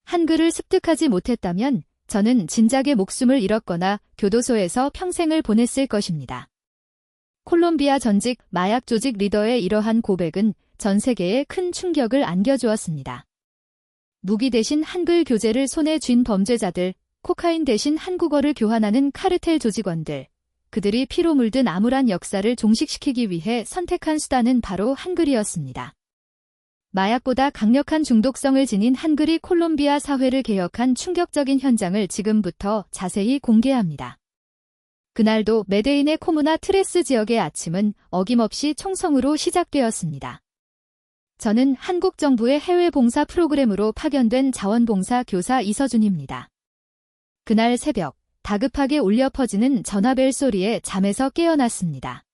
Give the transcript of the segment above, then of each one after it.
한글을 습득하지 못했다면 저는 진작에 목숨을 잃었거나 교도소에서 평생을 보냈을 것입니다. 콜롬비아 전직 마약 조직 리더의 이러한 고백은 전 세계에 큰 충격을 안겨주었습니다. 무기 대신 한글 교재를 손에 쥔 범죄자들, 코카인 대신 한국어를 교환하는 카르텔 조직원들, 그들이 피로 물든 암울한 역사를 종식시키기 위해 선택한 수단은 바로 한글이었습니다. 마약보다 강력한 중독성을 지닌 한글이 콜롬비아 사회를 개혁한 충격적인 현장을 지금부터 자세히 공개합니다. 그날도 메데인의 코무나 트레스 지역의 아침은 어김없이 총성으로 시작되었습니다. 저는 한국 정부의 해외 봉사 프로그램으로 파견된 자원봉사 교사 이서준입니다. 그날 새벽, 다급하게 울려 퍼지는 전화벨 소리에 잠에서 깨어났습니다.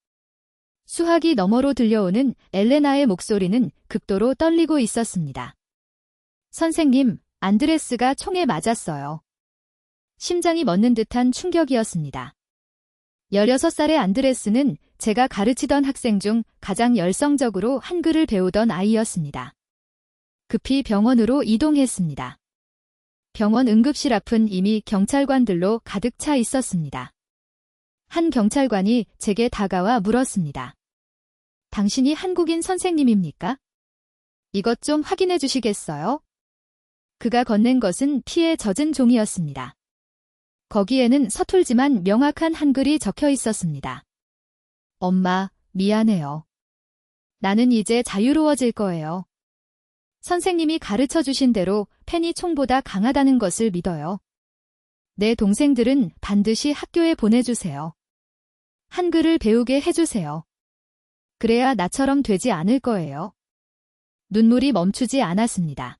수화기 너머로 들려오는 엘레나의 목소리는 극도로 떨리고 있었습니다. 선생님, 안드레스가 총에 맞았어요. 심장이 멎는 듯한 충격이었습니다. 16살의 안드레스는 제가 가르치던 학생 중 가장 열성적으로 한글을 배우던 아이였습니다. 급히 병원으로 이동했습니다. 병원 응급실 앞은 이미 경찰관들로 가득 차 있었습니다. 한 경찰관이 제게 다가와 물었습니다. 당신이 한국인 선생님입니까? 이것 좀 확인해 주시겠어요? 그가 건넨 것은 피에 젖은 종이였습니다. 거기에는 서툴지만 명확한 한글이 적혀 있었습니다. 엄마, 미안해요. 나는 이제 자유로워질 거예요. 선생님이 가르쳐 주신 대로 펜이 총보다 강하다는 것을 믿어요. 내 동생들은 반드시 학교에 보내주세요. 한글을 배우게 해주세요. 그래야 나처럼 되지 않을 거예요. 눈물이 멈추지 않았습니다.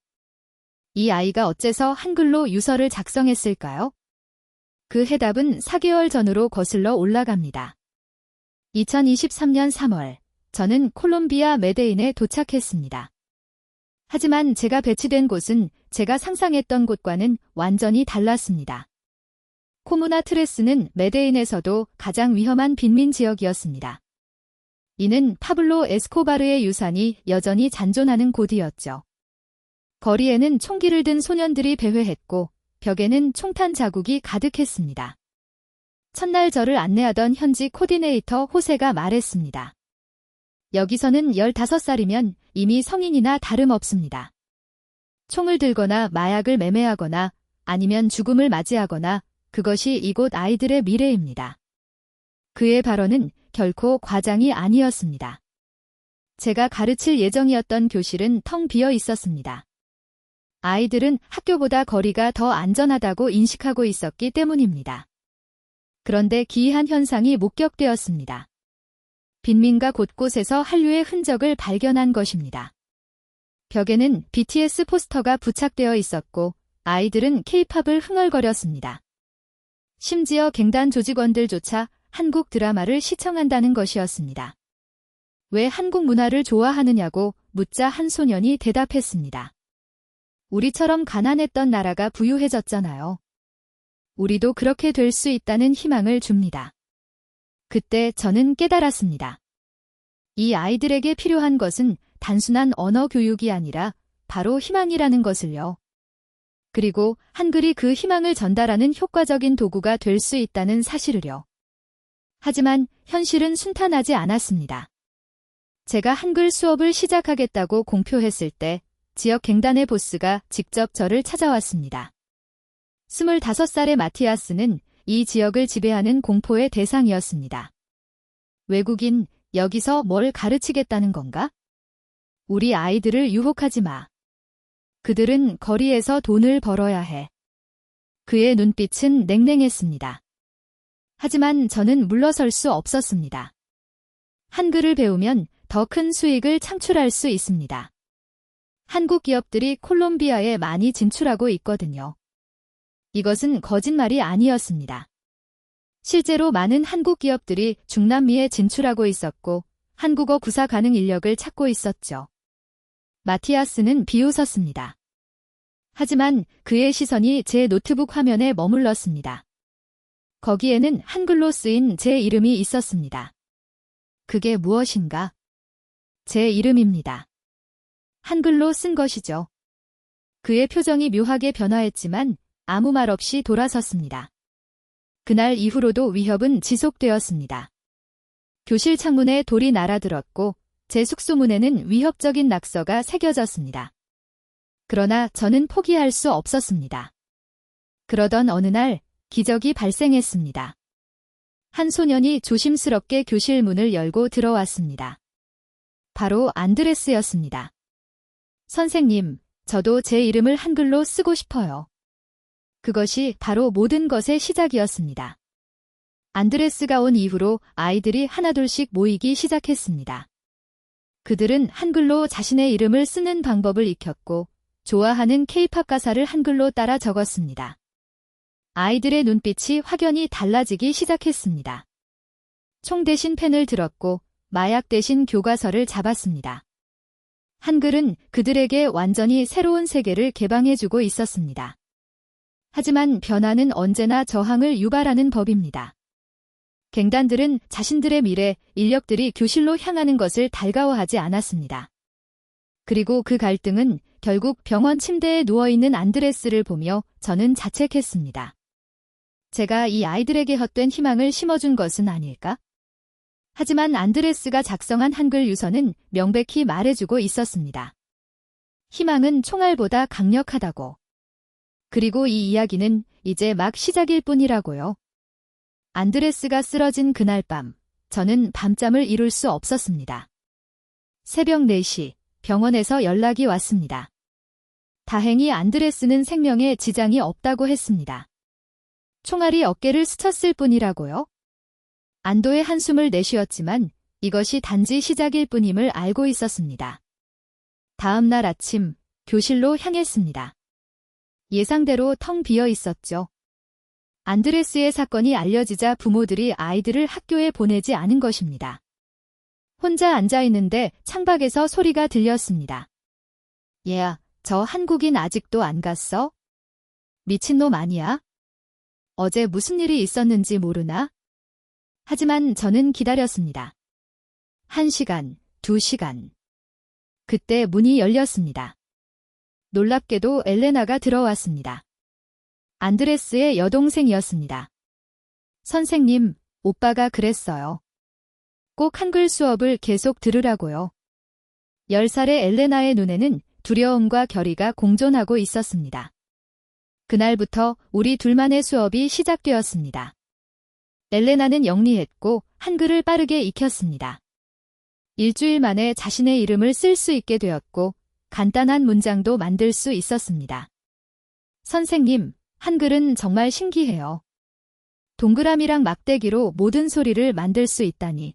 이 아이가 어째서 한글로 유서를 작성했을까요? 그 해답은 4개월 전으로 거슬러 올라갑니다. 2023년 3월, 저는 콜롬비아 메데인에 도착했습니다. 하지만 제가 배치된 곳은 제가 상상했던 곳과는 완전히 달랐습니다. 코무나 트레스는 메데인에서도 가장 위험한 빈민 지역이었습니다. 이는 파블로 에스코바르의 유산이 여전히 잔존하는 곳이었죠. 거리에는 총기를 든 소년들이 배회했고 벽에는 총탄 자국이 가득했습니다. 첫날 저를 안내하던 현지 코디네이터 호세가 말했습니다. 여기서는 15살이면 이미 성인이나 다름없습니다. 총을 들거나 마약을 매매하거나 아니면 죽음을 맞이하거나 그것이 이곳 아이들의 미래입니다. 그의 발언은 결코 과장이 아니었습니다. 제가 가르칠 예정이었던 교실은 텅 비어 있었습니다. 아이들은 학교보다 거리가 더 안전하다고 인식하고 있었기 때문입니다. 그런데 기이한 현상이 목격되었습니다. 빈민가 곳곳에서 한류의 흔적을 발견한 것입니다. 벽에는 BTS 포스터가 부착되어 있었고 아이들은 K-팝을 흥얼거렸습니다. 심지어 갱단 조직원들조차 한국 드라마를 시청한다는 것이었습니다. 왜 한국 문화를 좋아하느냐고 묻자 한 소년이 대답했습니다. 우리처럼 가난했던 나라가 부유해졌잖아요. 우리도 그렇게 될 수 있다는 희망을 줍니다. 그때 저는 깨달았습니다. 이 아이들에게 필요한 것은 단순한 언어 교육이 아니라 바로 희망이라는 것을요. 그리고 한글이 그 희망을 전달하는 효과적인 도구가 될 수 있다는 사실을요. 하지만 현실은 순탄하지 않았습니다. 제가 한글 수업을 시작하겠다고 공표했을 때 지역 갱단의 보스가 직접 저를 찾아왔습니다. 25살의 마티아스는 이 지역을 지배하는 공포의 대상이었습니다. 외국인, 여기서 뭘 가르치겠다는 건가? 우리 아이들을 유혹하지 마. 그들은 거리에서 돈을 벌어야 해. 그의 눈빛은 냉랭했습니다. 하지만 저는 물러설 수 없었습니다. 한글을 배우면 더 큰 수익을 창출할 수 있습니다. 한국 기업들이 콜롬비아에 많이 진출하고 있거든요. 이것은 거짓말이 아니었습니다. 실제로 많은 한국 기업들이 중남미에 진출하고 있었고 한국어 구사 가능 인력을 찾고 있었죠. 마티아스는 비웃었습니다. 하지만 그의 시선이 제 노트북 화면에 머물렀습니다. 거기에는 한글로 쓰인 제 이름이 있었습니다. 그게 무엇인가? 제 이름입니다. 한글로 쓴 것이죠. 그의 표정이 묘하게 변화했지만 아무 말 없이 돌아섰습니다. 그날 이후로도 위협은 지속되었습니다. 교실 창문에 돌이 날아들었고 제 숙소문에는 위협적인 낙서가 새겨졌습니다. 그러나 저는 포기할 수 없었습니다. 그러던 어느 날 기적이 발생했습니다. 한 소년이 조심스럽게 교실 문을 열고 들어왔습니다. 바로 안드레스였습니다. 선생님, 저도 제 이름을 한글로 쓰고 싶어요. 그것이 바로 모든 것의 시작이었습니다. 안드레스가 온 이후로 아이들이 하나둘씩 모이기 시작했습니다. 그들은 한글로 자신의 이름을 쓰는 방법을 익혔고 좋아하는 케이팝 가사를 한글로 따라 적었습니다. 아이들의 눈빛이 확연히 달라지기 시작했습니다. 총 대신 펜을 들었고 마약 대신 교과서를 잡았습니다. 한글은 그들에게 완전히 새로운 세계를 개방해주고 있었습니다. 하지만 변화는 언제나 저항을 유발하는 법입니다. 갱단들은 자신들의 미래, 인력들이 교실로 향하는 것을 달가워하지 않았습니다. 그리고 그 갈등은 결국 병원 침대에 누워있는 안드레스를 보며 저는 자책했습니다. 제가 이 아이들에게 헛된 희망을 심어준 것은 아닐까? 하지만 안드레스가 작성한 한글 유서는 명백히 말해주고 있었습니다. 희망은 총알보다 강력하다고. 그리고 이 이야기는 이제 막 시작일 뿐이라고요. 안드레스가 쓰러진 그날 밤, 저는 밤잠을 이룰 수 없었습니다. 새벽 4시, 병원에서 연락이 왔습니다. 다행히 안드레스는 생명에 지장이 없다고 했습니다. 총알이 어깨를 스쳤을 뿐이라고요? 안도의 한숨을 내쉬었지만 이것이 단지 시작일 뿐임을 알고 있었습니다. 다음 날 아침, 교실로 향했습니다. 예상대로 텅 비어 있었죠. 안드레스의 사건이 알려지자 부모들이 아이들을 학교에 보내지 않은 것입니다. 혼자 앉아있는데 창밖에서 소리가 들렸습니다. 얘야, 저 한국인 아직도 안 갔어? 미친놈 아니야? 어제 무슨 일이 있었는지 모르나? 하지만 저는 기다렸습니다. 1시간, 2시간. 그때 문이 열렸습니다. 놀랍게도 엘레나가 들어왔습니다. 안드레스의 여동생이었습니다. 선생님, 오빠가 그랬어요. 꼭 한글 수업을 계속 들으라고요. 10살의 엘레나의 눈에는 두려움과 결의가 공존하고 있었습니다. 그날부터 우리 둘만의 수업이 시작되었습니다. 엘레나는 영리했고 한글을 빠르게 익혔습니다. 일주일 만에 자신의 이름을 쓸 수 있게 되었고 간단한 문장도 만들 수 있었습니다. 선생님, 한글은 정말 신기해요. 동그라미랑 막대기로 모든 소리를 만들 수 있다니.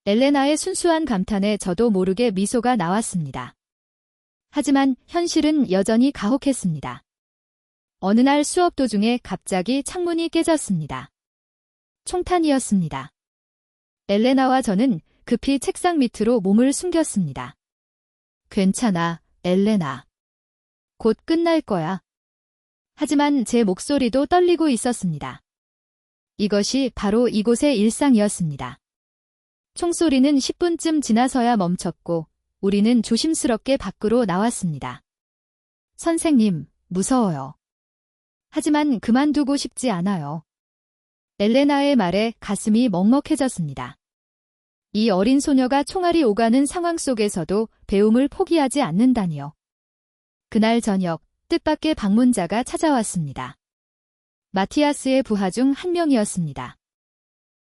엘레나의 순수한 감탄에 저도 모르게 미소가 나왔습니다. 하지만 현실은 여전히 가혹했습니다. 어느 날 수업 도중에 갑자기 창문이 깨졌습니다. 총탄이었습니다. 엘레나와 저는 급히 책상 밑으로 몸을 숨겼습니다. 괜찮아, 엘레나. 곧 끝날 거야. 하지만 제 목소리도 떨리고 있었습니다. 이것이 바로 이곳의 일상이었습니다. 총소리는 10분쯤 지나서야 멈췄고 우리는 조심스럽게 밖으로 나왔습니다. 선생님, 무서워요. 하지만 그만두고 싶지 않아요. 엘레나의 말에 가슴이 먹먹해졌습니다. 이 어린 소녀가 총알이 오가는 상황 속에서도 배움을 포기하지 않는다니요. 그날 저녁, 뜻밖의 방문자가 찾아왔습니다. 마티아스의 부하 중 한 명이었습니다.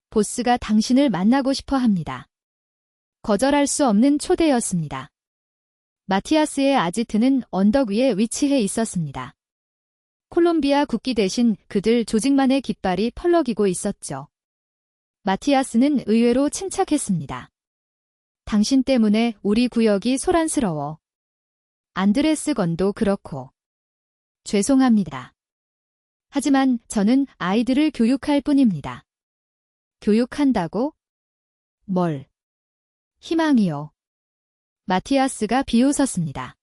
보스가 당신을 만나고 싶어 합니다. 거절할 수 없는 초대였습니다. 마티아스의 아지트는 언덕 위에 위치해 있었습니다. 콜롬비아 국기 대신 그들 조직만의 깃발이 펄럭이고 있었죠. 마티아스는 의외로 침착했습니다. 당신 때문에 우리 구역이 소란스러워. 안드레스 건도 그렇고. 죄송합니다. 하지만 저는 아이들을 교육할 뿐입니다. 교육한다고? 뭘? 희망이요. 마티아스가 비웃었습니다.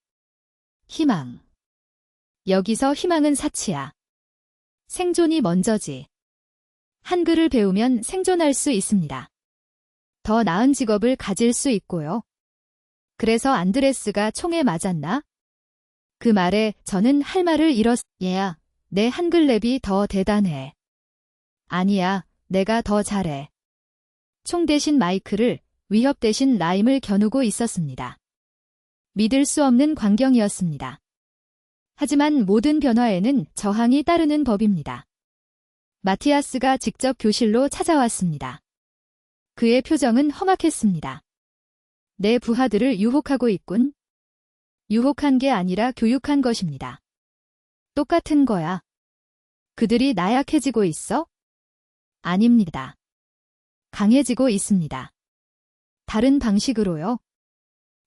희망. 여기서 희망은 사치야. 생존이 먼저지. 한글을 배우면 생존할 수 있습니다. 더 나은 직업을 가질 수 있고요. 그래서 안드레스가 총에 맞았나? 그 말에 저는 할 말을 얘야, 내 한글 랩이 더 대단해. 아니야, 내가 더 잘해. 총 대신 마이크를, 위협 대신 라임을 겨누고 있었습니다. 믿을 수 없는 광경이었습니다. 하지만 모든 변화에는 저항이 따르는 법입니다. 마티아스가 직접 교실로 찾아왔습니다. 그의 표정은 험악했습니다. 내 부하들을 유혹하고 있군. 유혹한 게 아니라 교육한 것입니다. 똑같은 거야. 그들이 나약해지고 있어? 아닙니다. 강해지고 있습니다. 다른 방식으로요.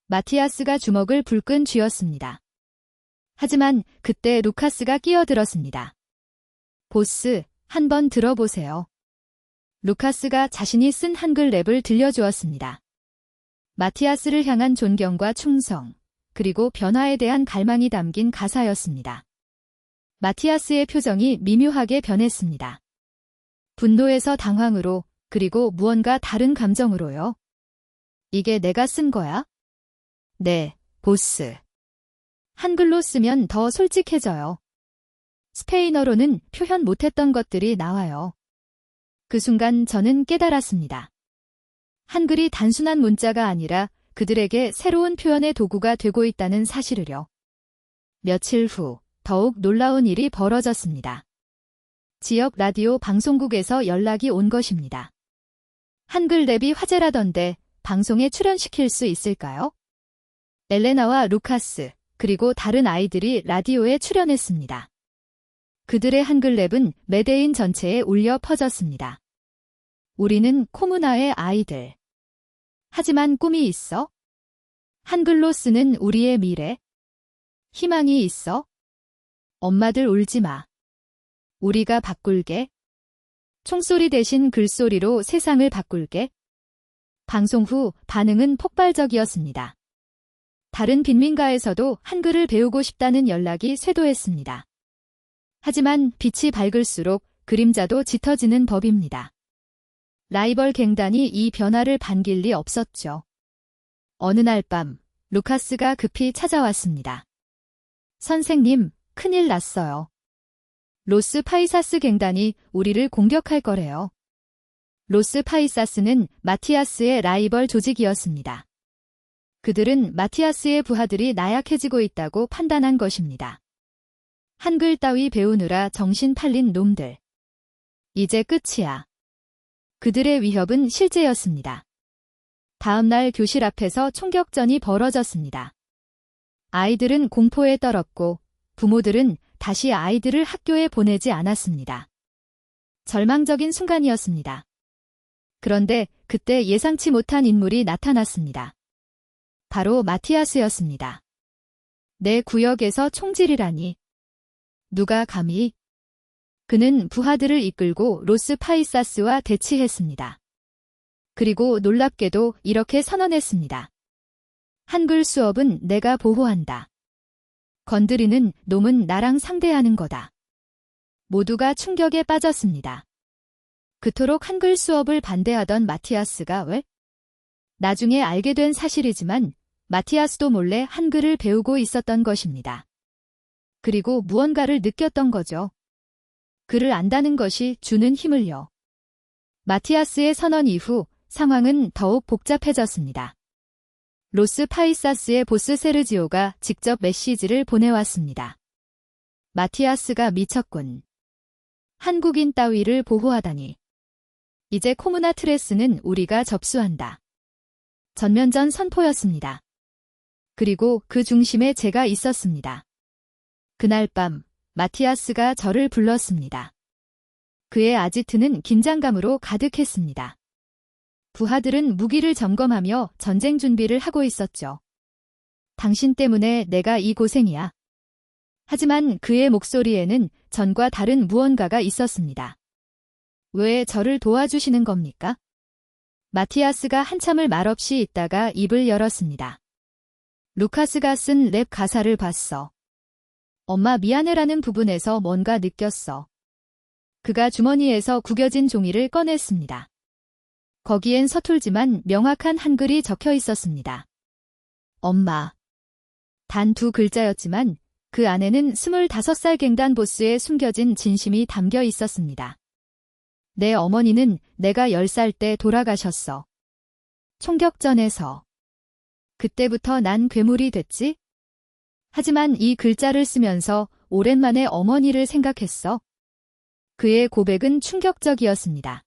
마티아스가 주먹을 불끈 쥐었습니다. 하지만 그때 루카스가 끼어들었습니다. 보스, 한번 들어보세요. 루카스가 자신이 쓴 한글 랩을 들려주었습니다. 마티아스를 향한 존경과 충성, 그리고 변화에 대한 갈망이 담긴 가사였습니다. 마티아스의 표정이 미묘하게 변했습니다. 분노에서 당황으로, 그리고 무언가 다른 감정으로요. 이게 내가 쓴 거야? 네, 보스. 한글로 쓰면 더 솔직해져요. 스페인어로는 표현 못했던 것들이 나와요. 그 순간 저는 깨달았습니다. 한글이 단순한 문자가 아니라 그들에게 새로운 표현의 도구가 되고 있다는 사실을요. 며칠 후 더욱 놀라운 일이 벌어졌습니다. 지역 라디오 방송국에서 연락이 온 것입니다. 한글 랩이 화제라던데 방송에 출연시킬 수 있을까요? 엘레나와 루카스, 그리고 다른 아이들이 라디오에 출연했습니다. 그들의 한글 랩은 메데인 전체에 울려 퍼졌습니다. 우리는 코무나의 아이들. 하지만 꿈이 있어? 한글로 쓰는 우리의 미래? 희망이 있어? 엄마들 울지 마. 우리가 바꿀게. 총소리 대신 글소리로 세상을 바꿀게. 방송 후 반응은 폭발적이었습니다. 다른 빈민가에서도 한글을 배우고 싶다는 연락이 쇄도했습니다. 하지만 빛이 밝을수록 그림자도 짙어지는 법입니다. 라이벌 갱단이 이 변화를 반길 리 없었죠. 어느 날 밤, 루카스가 급히 찾아왔습니다. 선생님, 큰일 났어요. 로스 파이사스 갱단이 우리를 공격할 거래요. 로스 파이사스는 마티아스의 라이벌 조직이었습니다. 그들은 마티아스의 부하들이 나약해지고 있다고 판단한 것입니다. 한글 따위 배우느라 정신 팔린 놈들. 이제 끝이야. 그들의 위협은 실제였습니다. 다음 날 교실 앞에서 총격전이 벌어졌습니다. 아이들은 공포에 떨었고 부모들은 다시 아이들을 학교에 보내지 않았습니다. 절망적인 순간이었습니다. 그런데 그때 예상치 못한 인물이 나타났습니다. 바로 마티아스였습니다. 내 구역에서 총질이라니. 누가 감히? 그는 부하들을 이끌고 로스 파이사스와 대치했습니다. 그리고 놀랍게도 이렇게 선언했습니다. 한글 수업은 내가 보호한다. 건드리는 놈은 나랑 상대하는 거다. 모두가 충격에 빠졌습니다. 그토록 한글 수업을 반대하던 마티아스가 왜? 나중에 알게 된 사실이지만 마티아스도 몰래 한글을 배우고 있었던 것입니다. 그리고 무언가를 느꼈던 거죠. 그를 안다는 것이 주는 힘을요. 마티아스의 선언 이후 상황은 더욱 복잡해졌습니다. 로스 파이사스의 보스 세르지오가 직접 메시지를 보내왔습니다. 마티아스가 미쳤군. 한국인 따위를 보호하다니. 이제 코무나 트레스는 우리가 접수한다. 전면전 선포였습니다. 그리고 그 중심에 제가 있었습니다. 그날 밤 마티아스가 저를 불렀습니다. 그의 아지트는 긴장감으로 가득했습니다. 부하들은 무기를 점검하며 전쟁 준비를 하고 있었죠. 당신 때문에 내가 이 고생이야. 하지만 그의 목소리에는 전과 다른 무언가가 있었습니다. 왜 저를 도와주시는 겁니까? 마티아스가 한참을 말없이 있다가 입을 열었습니다. 루카스가 쓴 랩 가사를 봤어. 엄마 미안해라는 부분에서 뭔가 느꼈어. 그가 주머니에서 구겨진 종이를 꺼냈습니다. 거기엔 서툴지만 명확한 한글이 적혀 있었습니다. 엄마. 단 2 글자였지만 그 안에는 25살 갱단 보스의 숨겨진 진심이 담겨 있었습니다. 내 어머니는 내가 10살 때 돌아가셨어. 총격전에서. 그때부터 난 괴물이 됐지? 하지만 이 글자를 쓰면서 오랜만에 어머니를 생각했어. 그의 고백은 충격적이었습니다.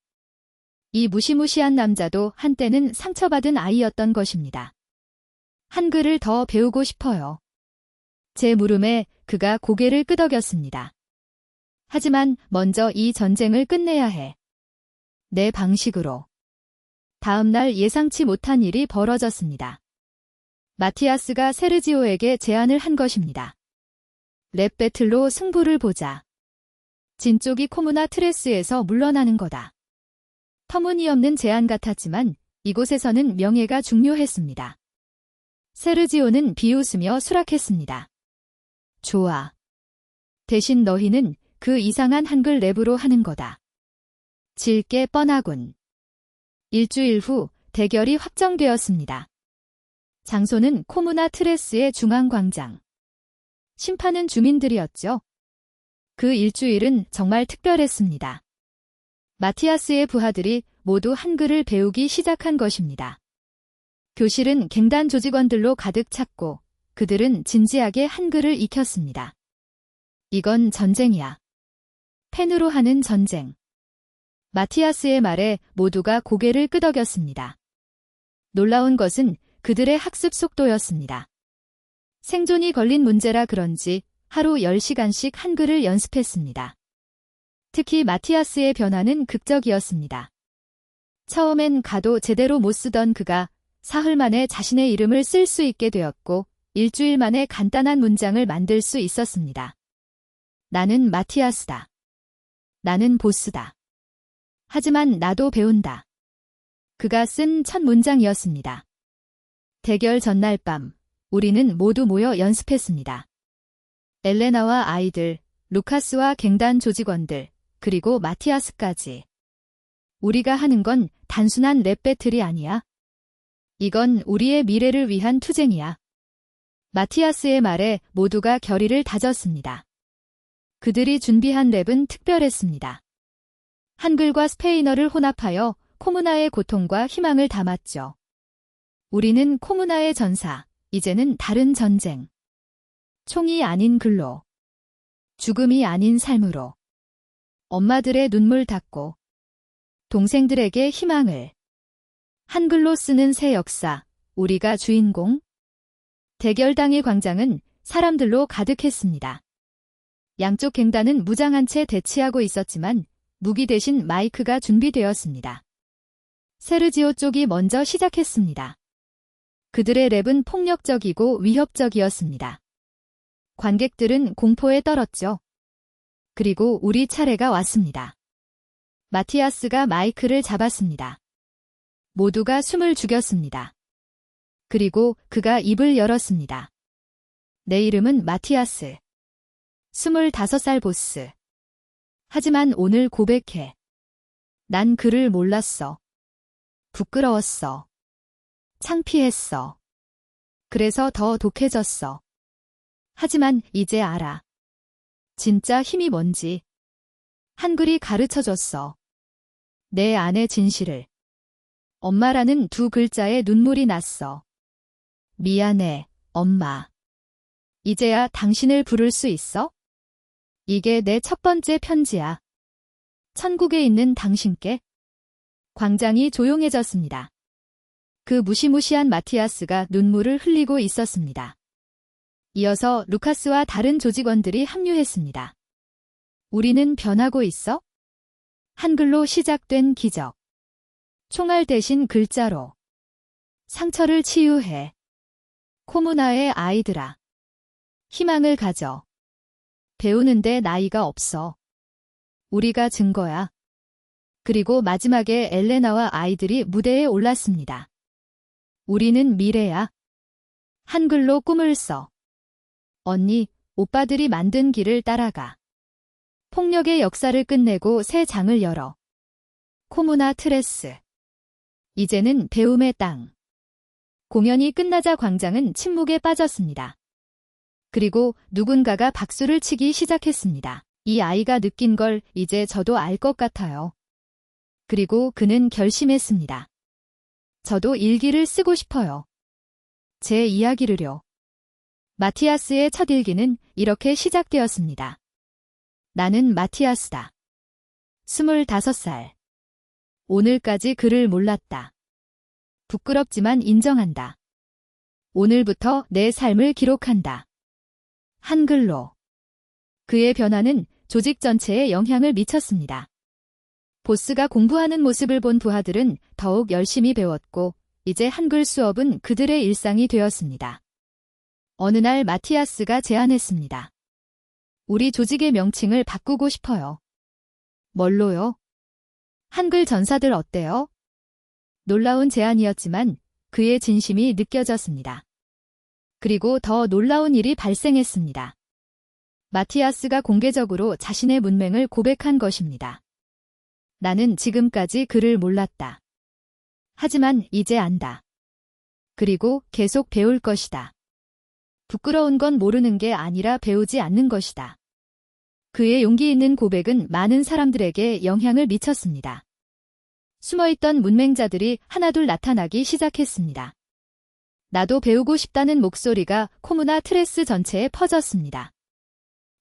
이 무시무시한 남자도 한때는 상처받은 아이였던 것입니다. 한글을 더 배우고 싶어요. 제 물음에 그가 고개를 끄덕였습니다. 하지만 먼저 이 전쟁을 끝내야 해. 내 방식으로. 다음 날 예상치 못한 일이 벌어졌습니다. 마티아스가 세르지오에게 제안을 한 것입니다. 랩 배틀로 승부를 보자. 진 쪽이 코무나 트레스에서 물러나는 거다. 터무니없는 제안 같았지만 이곳에서는 명예가 중요했습니다. 세르지오는 비웃으며 수락했습니다. 좋아. 대신 너희는 그 이상한 한글 랩으로 하는 거다. 질 게 뻔하군. 일주일 후 대결이 확정되었습니다. 장소는 코무나 트레스의 중앙광장. 심판은 주민들이었죠. 그 일주일은 정말 특별했습니다. 마티아스의 부하들이 모두 한글을 배우기 시작한 것입니다. 교실은 갱단 조직원들로 가득 찼고 그들은 진지하게 한글을 익혔습니다. 이건 전쟁이야. 펜으로 하는 전쟁. 마티아스의 말에 모두가 고개를 끄덕였습니다. 놀라운 것은 그들의 학습 속도였습니다. 생존이 걸린 문제라 그런지 하루 10시간씩 한글을 연습했습니다. 특히 마티아스의 변화는 극적이었습니다. 처음엔 가도 제대로 못 쓰던 그가 사흘 만에 자신의 이름을 쓸 수 있게 되었고 일주일 만에 간단한 문장을 만들 수 있었습니다. 나는 마티아스다. 나는 보스다. 하지만 나도 배운다. 그가 쓴 첫 문장이었습니다. 대결 전날 밤, 우리는 모두 모여 연습했습니다. 엘레나와 아이들, 루카스와 갱단 조직원들, 그리고 마티아스까지. 우리가 하는 건 단순한 랩 배틀이 아니야. 이건 우리의 미래를 위한 투쟁이야. 마티아스의 말에 모두가 결의를 다졌습니다. 그들이 준비한 랩은 특별했습니다. 한글과 스페인어를 혼합하여 코무나의 고통과 희망을 담았죠. 우리는 코무나의 전사, 이제는 다른 전쟁. 총이 아닌 글로. 죽음이 아닌 삶으로. 엄마들의 눈물 닦고. 동생들에게 희망을. 한글로 쓰는 새 역사, 우리가 주인공. 대결당의 광장은 사람들로 가득했습니다. 양쪽 갱단은 무장한 채 대치하고 있었지만 무기 대신 마이크가 준비되었습니다. 세르지오 쪽이 먼저 시작했습니다. 그들의 랩은 폭력적이고 위협적이었습니다. 관객들은 공포에 떨었죠. 그리고 우리 차례가 왔습니다. 마티아스가 마이크를 잡았습니다. 모두가 숨을 죽였습니다. 그리고 그가 입을 열었습니다. 내 이름은 마티아스. 25살 보스. 하지만 오늘 고백해. 난 그를 몰랐어. 부끄러웠어. 창피했어. 그래서 더 독해졌어. 하지만 이제 알아. 진짜 힘이 뭔지. 한글이 가르쳐줬어. 내 안의 진실을. 엄마라는 두 글자에 눈물이 났어. 미안해, 엄마. 이제야 당신을 부를 수 있어? 이게 내 첫 번째 편지야. 천국에 있는 당신께. 광장이 조용해졌습니다. 그 무시무시한 마티아스가 눈물을 흘리고 있었습니다. 이어서 루카스와 다른 조직원들이 합류했습니다. 우리는 변하고 있어? 한글로 시작된 기적. 총알 대신 글자로. 상처를 치유해. 코무나의 아이들아. 희망을 가져. 배우는데 나이가 없어. 우리가 증거야. 그리고 마지막에 엘레나와 아이들이 무대에 올랐습니다. 우리는 미래야. 한글로 꿈을 써. 언니, 오빠들이 만든 길을 따라가. 폭력의 역사를 끝내고 새 장을 열어. 코무나 트레스. 이제는 배움의 땅. 공연이 끝나자 광장은 침묵에 빠졌습니다. 그리고 누군가가 박수를 치기 시작했습니다. 이 아이가 느낀 걸 이제 저도 알 것 같아요. 그리고 그는 결심했습니다. 저도 일기를 쓰고 싶어요. 제 이야기를요. 마티아스의 첫 일기는 이렇게 시작되었습니다. 나는 마티아스다. 25살. 오늘까지 그를 몰랐다. 부끄럽지만 인정한다. 오늘부터 내 삶을 기록한다. 한글로. 그의 변화는 조직 전체에 영향을 미쳤습니다. 보스가 공부하는 모습을 본 부하들은 더욱 열심히 배웠고 이제 한글 수업은 그들의 일상이 되었습니다. 어느 날 마티아스가 제안했습니다. 우리 조직의 명칭을 바꾸고 싶어요. 뭘로요? 한글 전사들 어때요? 놀라운 제안이었지만 그의 진심이 느껴졌습니다. 그리고 더 놀라운 일이 발생했습니다. 마티아스가 공개적으로 자신의 문맹을 고백한 것입니다. 나는 지금까지 그를 몰랐다. 하지만 이제 안다. 그리고 계속 배울 것이다. 부끄러운 건 모르는 게 아니라 배우지 않는 것이다. 그의 용기 있는 고백은 많은 사람들에게 영향을 미쳤습니다. 숨어있던 문맹자들이 하나둘 나타나기 시작했습니다. 나도 배우고 싶다는 목소리가 코무나 트레스 전체에 퍼졌습니다.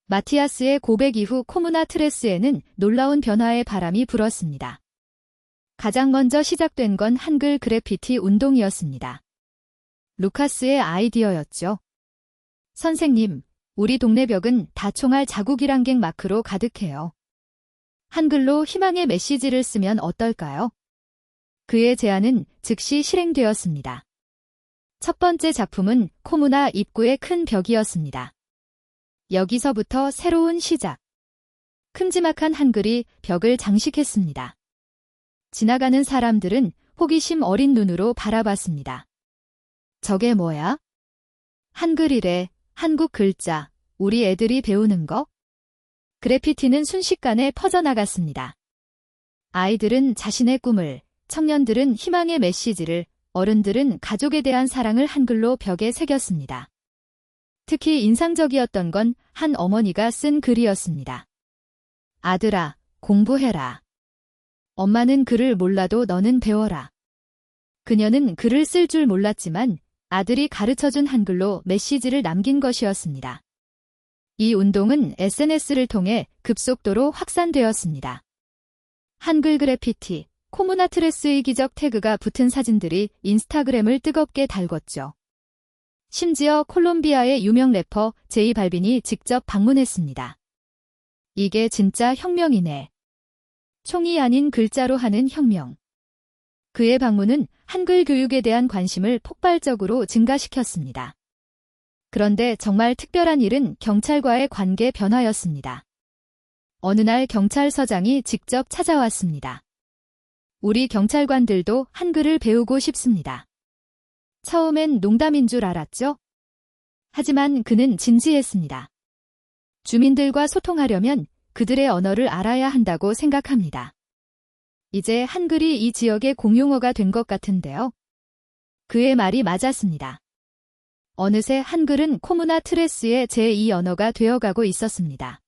마티아스의 고백 이후 코무나 트레스에는 놀라운 변화의 바람이 불었습니다. 가장 먼저 시작된 건 한글 그래피티 운동이었습니다. 루카스의 아이디어였죠. 선생님, 우리 동네 벽은 다 총알 자국이랑갱 마크로 가득해요. 한글로 희망의 메시지를 쓰면 어떨까요? 그의 제안은 즉시 실행되었습니다. 첫 번째 작품은 코무나 입구의 큰 벽이었습니다. 여기서부터 새로운 시작. 큼지막한 한글이 벽을 장식했습니다. 지나가는 사람들은 호기심 어린 눈으로 바라봤습니다. 저게 뭐야? 한글이래, 한국 글자, 우리 애들이 배우는 거? 그래피티는 순식간에 퍼져나갔습니다. 아이들은 자신의 꿈을, 청년들은 희망의 메시지를, 어른들은 가족에 대한 사랑을 한글로 벽에 새겼습니다. 특히 인상적이었던 건 한 어머니가 쓴 글이었습니다. 아들아, 공부해라. 엄마는 글을 몰라도 너는 배워라. 그녀는 글을 쓸 줄 몰랐지만 아들이 가르쳐준 한글로 메시지를 남긴 것이었습니다. 이 운동은 SNS를 통해 급속도로 확산되었습니다. 한글 그래피티, 코무나 트레스의 기적 태그가 붙은 사진들이 인스타그램을 뜨겁게 달궜죠. 심지어 콜롬비아의 유명 래퍼 제이 발빈이 직접 방문했습니다. 이게 진짜 혁명이네. 총이 아닌 글자로 하는 혁명. 그의 방문은 한글 교육에 대한 관심을 폭발적으로 증가시켰습니다. 그런데 정말 특별한 일은 경찰과의 관계 변화였습니다. 어느 날 경찰서장이 직접 찾아왔습니다. 우리 경찰관들도 한글을 배우고 싶습니다. 처음엔 농담인 줄 알았죠? 하지만 그는 진지했습니다. 주민들과 소통하려면 그들의 언어를 알아야 한다고 생각합니다. 이제 한글이 이 지역의 공용어가 된 것 같은데요. 그의 말이 맞았습니다. 어느새 한글은 코무나 트레스의 제2 언어가 되어가고 있었습니다.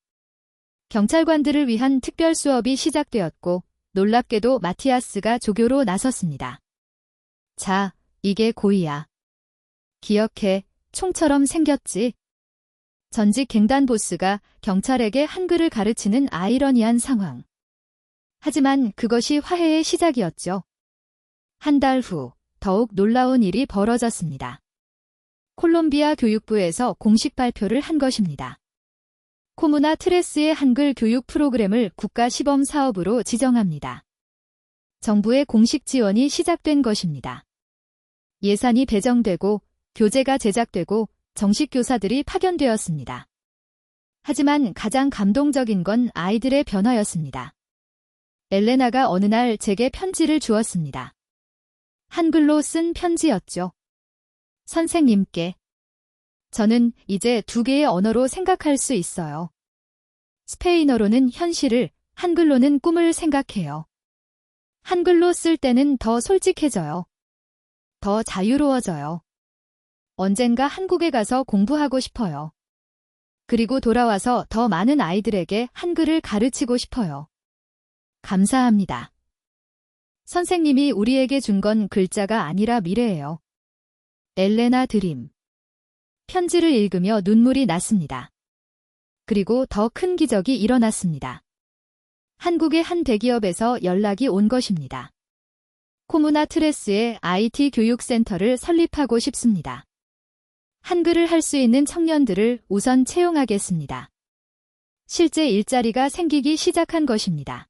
경찰관들을 위한 특별 수업이 시작되었고 놀랍게도 마티아스가 조교로 나섰습니다. 자, 이게 고의야. 기억해, 총처럼 생겼지. 전직 갱단 보스가 경찰에게 한글을 가르치는 아이러니한 상황. 하지만 그것이 화해의 시작이었죠. 한 달 후 더욱 놀라운 일이 벌어졌습니다. 콜롬비아 교육부에서 공식 발표를 한 것입니다. 코무나 트레스의 한글 교육 프로그램을 국가 시범 사업으로 지정합니다. 정부의 공식 지원이 시작된 것입니다. 예산이 배정되고 교재가 제작되고 정식 교사들이 파견되었습니다. 하지만 가장 감동적인 건 아이들의 변화였습니다. 엘레나가 어느 날 제게 편지를 주었습니다. 한글로 쓴 편지였죠. 선생님께. 저는 이제 2개의 언어로 생각할 수 있어요. 스페인어로는 현실을, 한글로는 꿈을 생각해요. 한글로 쓸 때는 더 솔직해져요. 더 자유로워져요. 언젠가 한국에 가서 공부하고 싶어요. 그리고 돌아와서 더 많은 아이들에게 한글을 가르치고 싶어요. 감사합니다. 선생님이 우리에게 준 건 글자가 아니라 미래예요. 엘레나 드림. 편지를 읽으며 눈물이 났습니다. 그리고 더 큰 기적이 일어났습니다. 한국의 한 대기업에서 연락이 온 것입니다. 코무나 트레스에 IT 교육센터를 설립하고 싶습니다. 한글을 할 수 있는 청년들을 우선 채용하겠습니다. 실제 일자리가 생기기 시작한 것입니다.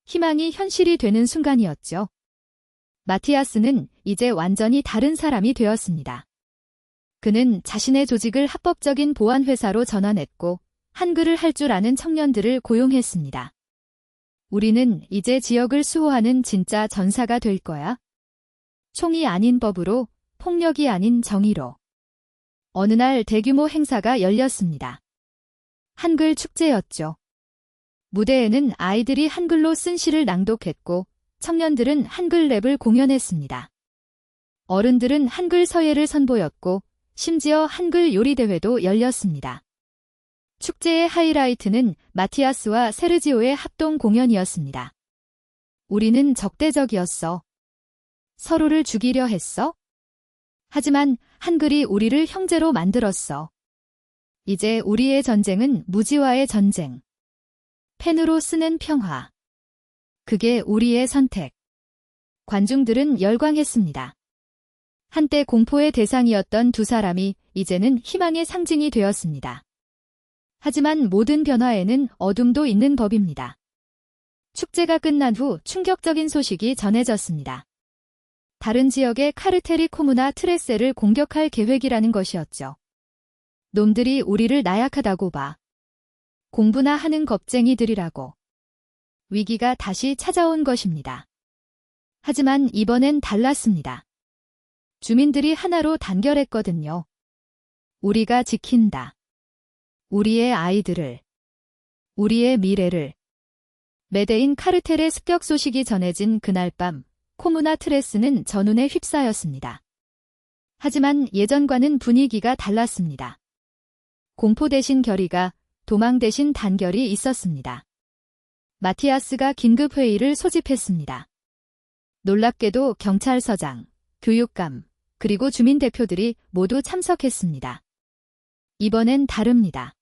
희망이 현실이 되는 순간이었죠. 마티아스는 이제 완전히 다른 사람이 되었습니다. 그는 자신의 조직을 합법적인 보안회사로 전환했고 한글을 할 줄 아는 청년들을 고용했습니다. 우리는 이제 지역을 수호하는 진짜 전사가 될 거야. 총이 아닌 법으로, 폭력이 아닌 정의로. 어느 날 대규모 행사가 열렸습니다. 한글 축제였죠. 무대에는 아이들이 한글로 쓴 시를 낭독했고 청년들은 한글 랩을 공연했습니다. 어른들은 한글 서예를 선보였고 심지어 한글 요리 대회도 열렸습니다. 축제의 하이라이트는 마티아스와 세르지오의 합동 공연이었습니다. 우리는 적대적이었어. 서로를 죽이려 했어? 하지만 한글이 우리를 형제로 만들었어. 이제 우리의 전쟁은 무지와의 전쟁. 펜으로 쓰는 평화. 그게 우리의 선택. 관중들은 열광했습니다. 한때 공포의 대상이었던 두 사람이 이제는 희망의 상징이 되었습니다. 하지만 모든 변화에는 어둠도 있는 법입니다. 축제가 끝난 후 충격적인 소식이 전해졌습니다. 다른 지역의 카르텔이 코무나 트레세를 공격할 계획이라는 것이었죠. 놈들이 우리를 나약하다고 봐. 공부나 하는 겁쟁이들이라고. 위기가 다시 찾아온 것입니다. 하지만 이번엔 달랐습니다. 주민들이 하나로 단결했거든요. 우리가 지킨다. 우리의 아이들을. 우리의 미래를. 메데인 카르텔의 습격 소식이 전해진 그날 밤, 코무나 트레스는 전운에 휩싸였습니다. 하지만 예전과는 분위기가 달랐습니다. 공포 대신 결의가, 도망 대신 단결이 있었습니다. 마티아스가 긴급회의를 소집했습니다. 놀랍게도 경찰서장, 교육감, 그리고 주민 대표들이 모두 참석했습니다. 이번엔 다릅니다.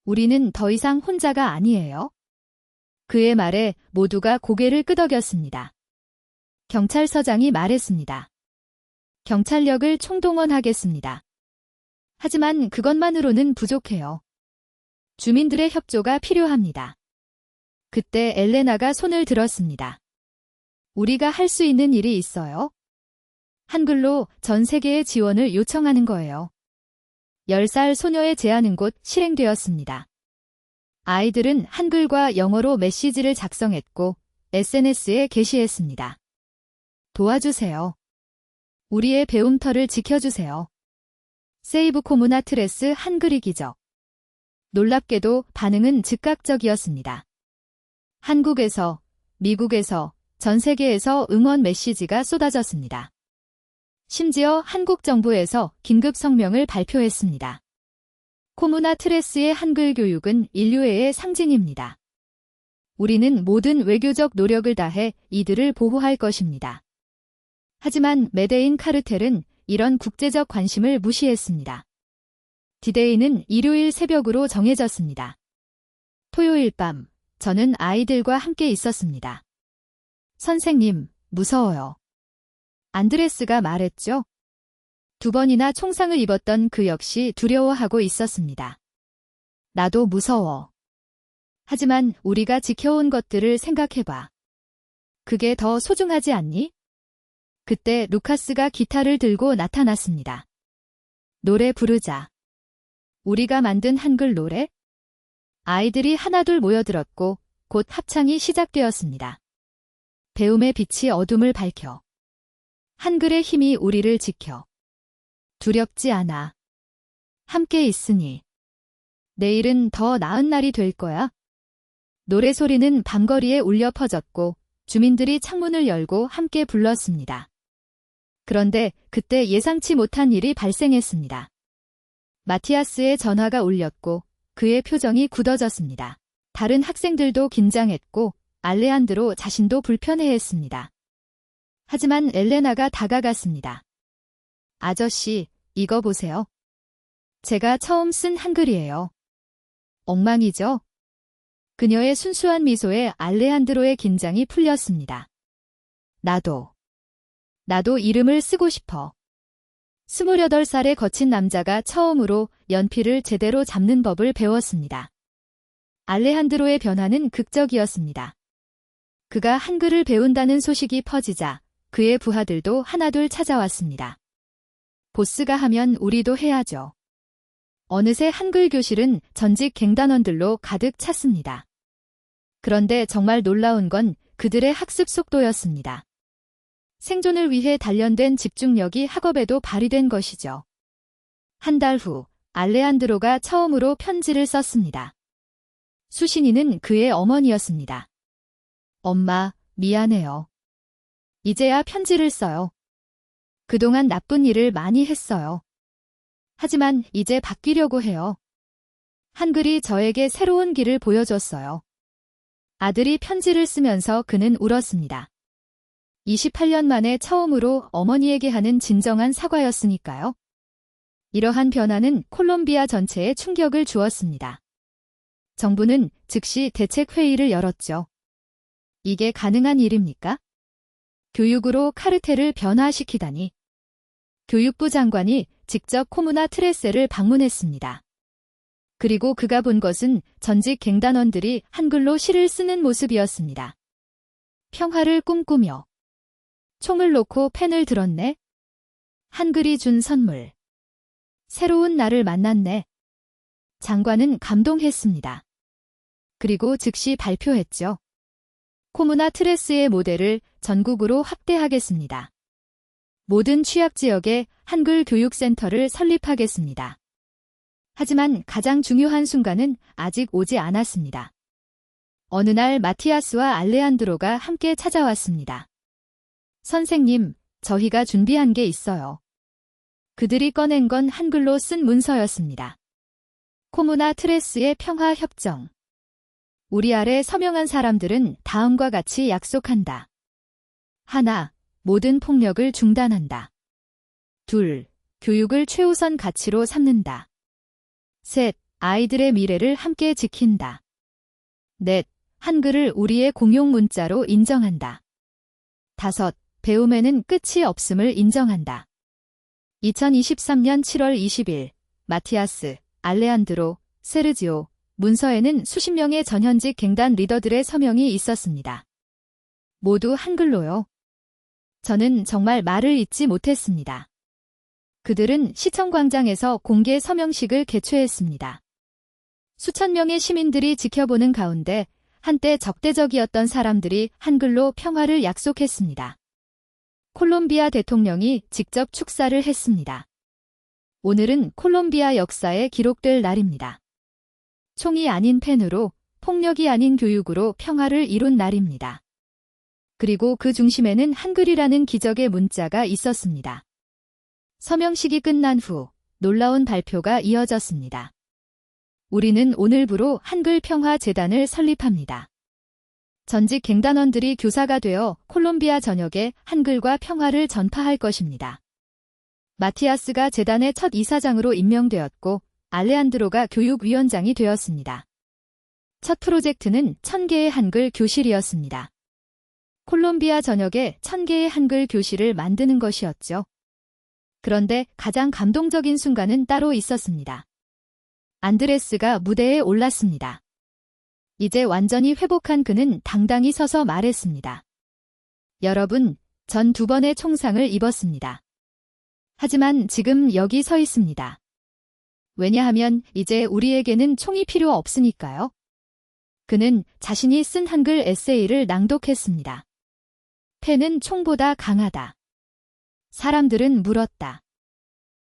우리는 더 이상 혼자가 아니에요. 그의 말에 모두가 고개를 끄덕였습니다. 경찰서장이 말했습니다. 경찰력을 총동원하겠습니다. 하지만 그것만으로는 부족해요. 주민들의 협조가 필요합니다. 그때 엘레나가 손을 들었습니다. 우리가 할 수 있는 일이 있어요. 한글로 전 세계의 지원을 요청하는 거예요. 10살 소녀의 제안은 곧 실행되었습니다. 아이들은 한글과 영어로 메시지를 작성했고 SNS에 게시했습니다. 도와주세요. 우리의 배움터를 지켜주세요. 세이브 코무나 트레스 한글이 기적. 놀랍게도 반응은 즉각적이었습니다. 한국에서, 미국에서, 전 세계에서 응원 메시지가 쏟아졌습니다. 심지어 한국 정부에서 긴급 성명을 발표했습니다. 코무나 트레스의 한글 교육은 인류애의 상징입니다. 우리는 모든 외교적 노력을 다해 이들을 보호할 것입니다. 하지만 메데인 카르텔은 이런 국제적 관심을 무시했습니다. 디데이는 일요일 새벽으로 정해졌습니다. 토요일 밤, 저는 아이들과 함께 있었습니다. 선생님, 무서워요. 안드레스가 말했죠. 2번이나 총상을 입었던 그 역시 두려워하고 있었습니다. 나도 무서워. 하지만 우리가 지켜온 것들을 생각해봐. 그게 더 소중하지 않니? 그때 루카스가 기타를 들고 나타났습니다. 노래 부르자. 우리가 만든 한글 노래? 아이들이 하나둘 모여들었고 곧 합창이 시작되었습니다. 배움의 빛이 어둠을 밝혀. 한글의 힘이 우리를 지켜. 두렵지 않아. 함께 있으니. 내일은 더 나은 날이 될 거야. 노래 소리는 밤거리에 울려 퍼졌고 주민들이 창문을 열고 함께 불렀습니다. 그런데 그때 예상치 못한 일이 발생했습니다. 마티아스의 전화가 울렸고 그의 표정이 굳어졌습니다. 다른 학생들도 긴장했고 알레한드로 자신도 불편해했습니다. 하지만 엘레나가 다가갔습니다. 아저씨, 이거 보세요. 제가 처음 쓴 한글이에요. 엉망이죠? 그녀의 순수한 미소에 알레한드로의 긴장이 풀렸습니다. 나도 이름을 쓰고 싶어. 28살의 거친 남자가 처음으로 연필을 제대로 잡는 법을 배웠습니다. 알레한드로의 변화는 극적이었습니다. 그가 한글을 배운다는 소식이 퍼지자 그의 부하들도 하나둘 찾아왔습니다. 보스가 하면 우리도 해야죠. 어느새 한글 교실은 전직 갱단원들로 가득 찼습니다. 그런데 정말 놀라운 건 그들의 학습 속도였습니다. 생존을 위해 단련된 집중력이 학업에도 발휘된 것이죠. 한 달 후, 알레한드로가 처음으로 편지를 썼습니다. 수신인은 그의 어머니였습니다. 엄마, 미안해요. 이제야 편지를 써요. 그동안 나쁜 일을 많이 했어요. 하지만 이제 바뀌려고 해요. 한글이 저에게 새로운 길을 보여줬어요. 아들이 편지를 쓰면서 그는 울었습니다. 28년 만에 처음으로 어머니에게 하는 진정한 사과였으니까요. 이러한 변화는 콜롬비아 전체에 충격을 주었습니다. 정부는 즉시 대책회의를 열었죠. 이게 가능한 일입니까? 교육으로 카르텔을 변화시키다니. 교육부 장관이 직접 코무나 트레세를 방문했습니다. 그리고 그가 본 것은 전직 갱단원들이 한글로 시를 쓰는 모습이었습니다. 평화를 꿈꾸며 총을 놓고 펜을 들었네. 한글이 준 선물. 새로운 나를 만났네. 장관은 감동했습니다. 그리고 즉시 발표했죠. 코무나 트레스의 모델을 전국으로 확대하겠습니다. 모든 취약지역에 한글 교육센터를 설립하겠습니다. 하지만 가장 중요한 순간은 아직 오지 않았습니다. 어느 날 마티아스와 알레한드로가 함께 찾아왔습니다. 선생님, 저희가 준비한 게 있어요. 그들이 꺼낸 건 한글로 쓴 문서였습니다. 코무나 트레스의 평화협정. 우리 아래 서명한 사람들은 다음과 같이 약속한다. 하나, 모든 폭력을 중단한다. 둘, 교육을 최우선 가치로 삼는다. 셋, 아이들의 미래를 함께 지킨다. 넷, 한글을 우리의 공용 문자로 인정한다. 다섯, 배움에는 끝이 없음을 인정한다. 2023년 7월 20일, 마티아스, 알레한드로, 세르지오, 문서에는 수십 명의 전현직 갱단 리더들의 서명이 있었습니다. 모두 한글로요. 저는 정말 말을 잇지 못했습니다. 그들은 시청광장에서 공개 서명식을 개최했습니다. 수천 명의 시민들이 지켜보는 가운데 한때 적대적이었던 사람들이 한글로 평화를 약속했습니다. 콜롬비아 대통령이 직접 축사를 했습니다. 오늘은 콜롬비아 역사에 기록될 날입니다. 총이 아닌 펜으로, 폭력이 아닌 교육으로 평화를 이룬 날입니다. 그리고 그 중심에는 한글이라는 기적의 문자가 있었습니다. 서명식이 끝난 후 놀라운 발표가 이어졌습니다. 우리는 오늘부로 한글평화재단을 설립합니다. 전직 갱단원들이 교사가 되어 콜롬비아 전역에 한글과 평화를 전파할 것입니다. 마티아스가 재단의 첫 이사장으로 임명되었고 알레한드로가 교육위원장이 되었습니다. 첫 프로젝트는 1000개의 한글 교실이었습니다. 콜롬비아 전역에 1000개의 한글 교실을 만드는 것이었죠. 그런데 가장 감동적인 순간은 따로 있었습니다. 안드레스가 무대에 올랐습니다. 이제 완전히 회복한 그는 당당히 서서 말했습니다. 여러분, 전 2번의 총상을 입었습니다. 하지만 지금 여기 서 있습니다. 왜냐하면 이제 우리에게는 총이 필요 없으니까요. 그는 자신이 쓴 한글 에세이를 낭독했습니다. 펜은 총보다 강하다. 사람들은 물었다.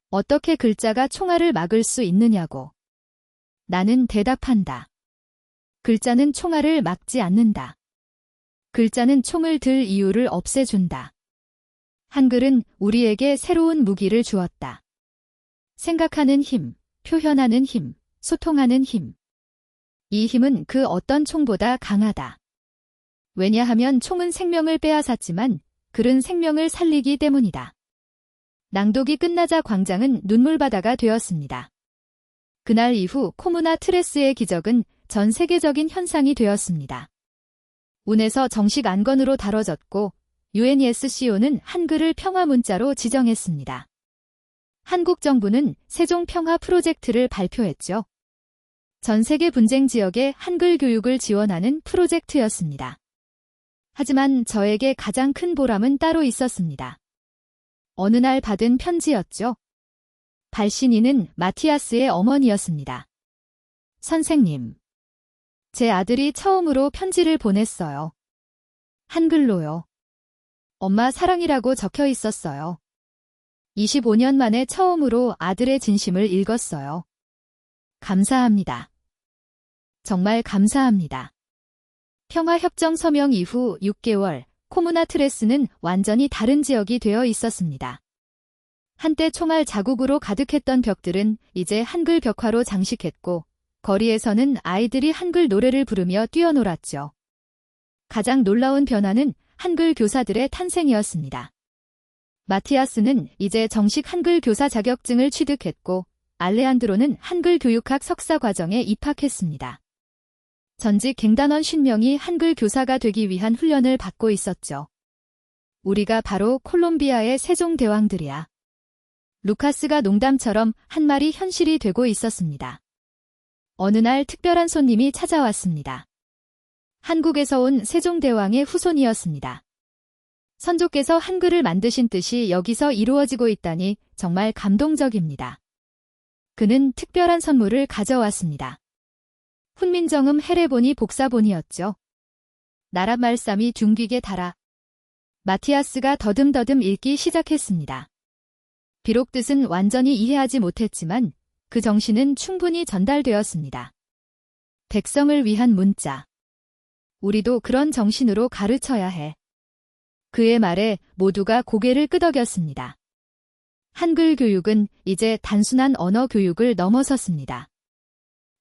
어떻게 글자가 총알을 막을 수 있느냐고. 나는 대답한다. 글자는 총알을 막지 않는다. 글자는 총을 들 이유를 없애준다. 한글은 우리에게 새로운 무기를 주었다. 생각하는 힘, 표현하는 힘, 소통하는 힘. 이 힘은 그 어떤 총보다 강하다. 왜냐하면 총은 생명을 빼앗았지만 글은 생명을 살리기 때문이다. 낭독이 끝나자 광장은 눈물바다가 되었습니다. 그날 이후 코무나 트레스의 기적은 전 세계적인 현상이 되었습니다. 운에서 정식 안건으로 다뤄졌고 UNESCO는 한글을 평화 문자로 지정했습니다. 한국 정부는 세종 평화 프로젝트를 발표했죠. 전 세계 분쟁 지역의 한글 교육을 지원하는 프로젝트였습니다. 하지만 저에게 가장 큰 보람은 따로 있었습니다. 어느 날 받은 편지였죠. 발신인은 마티아스의 어머니였습니다. 선생님, 제 아들이 처음으로 편지를 보냈어요. 한글로요. 엄마 사랑이라고 적혀 있었어요. 25년 만에 처음으로 아들의 진심을 읽었어요. 감사합니다. 정말 감사합니다. 평화협정 서명 이후 6개월, 코무나 트레스는 완전히 다른 지역이 되어 있었습니다. 한때 총알 자국으로 가득했던 벽들은 이제 한글 벽화로 장식했고 거리에서는 아이들이 한글 노래를 부르며 뛰어놀았죠. 가장 놀라운 변화는 한글 교사들의 탄생이었습니다. 마티아스는 이제 정식 한글 교사 자격증을 취득했고 알레한드로는 한글 교육학 석사 과정에 입학했습니다. 전직 갱단원 50명이 한글 교사가 되기 위한 훈련을 받고 있었죠. 우리가 바로 콜롬비아의 세종대왕들이야. 루카스가 농담처럼 한 말이 현실이 되고 있었습니다. 어느 날 특별한 손님이 찾아왔습니다. 한국에서 온 세종대왕의 후손이었습니다. 선조께서 한글을 만드신 뜻이 여기서 이루어지고 있다니 정말 감동적입니다. 그는 특별한 선물을 가져왔습니다. 훈민정음 해례본이 복사본이었죠. 나랏말씀이 둥귀게 달아. 마티아스가 더듬더듬 읽기 시작했습니다. 비록 뜻은 완전히 이해하지 못했지만 그 정신은 충분히 전달되었습니다. 백성을 위한 문자. 우리도 그런 정신으로 가르쳐야 해. 그의 말에 모두가 고개를 끄덕였습니다. 한글 교육은 이제 단순한 언어 교육을 넘어섰습니다.